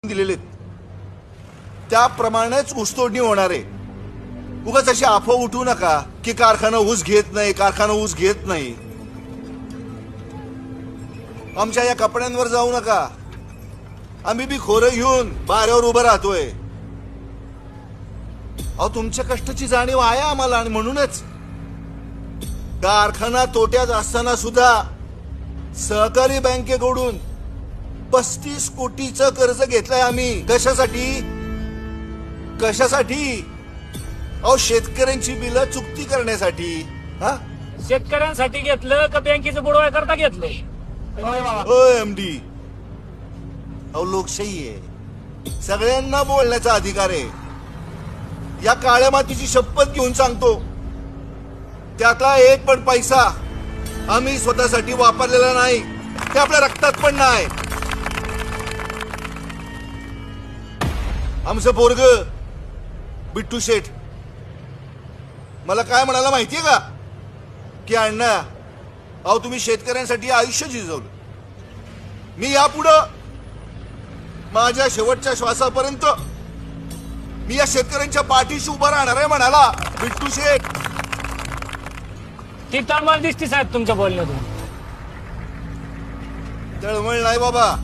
दिलेले त्याप्रमाणेच ऊसतोडणी होणार आहे. उगाच अशी अफवा उठवू नका की कारखाना ऊस घेत नाही. आमच्या या कपड्यांवर जाऊ नका. आम्ही बी खोरं घेऊन बाऱ्यावर उभं राहतोय. अहो, तुमच्या कष्टाची जाणीव आहे आम्हाला आणि म्हणूनच कारखाना तोट्यात असताना सुद्धा सहकारी बँकेकडून 35 कोटीचं कर्ज घेतलंय आम्ही. कशासाठी? अहो, शेतकऱ्यांची बिलं चुकती करण्यासाठी. हा, शेतकऱ्यांसाठी घेतलं का बँकेचं बुडवाय करता घेतलं? एमडी, अहो, लोकशाही आहे. सगळ्यांना बोलण्याचा अधिकार आहे. या काळ्या मातीची शपथ घेऊन सांगतो, त्यातला एक पण पैसा आम्ही स्वतःसाठी वापरलेला नाही. ते आपल्या रक्तात पण नाही. आमचं पोरग बिट्टू शेठ मला काय म्हणाला माहितीये का, की अण्णा, अहो, तुम्ही शेतकऱ्यांसाठी आयुष्य झिजवलं. मी यापुढं माझ्या शेवटच्या श्वासापर्यंत मी या शेतकऱ्यांच्या पाठीशी उभा राहणार आहे म्हणाला बिट्टू शेठ. ती तळमळ दिसती साहेब तुमच्या बोलण्यातून. तळमळ नाही बाबा,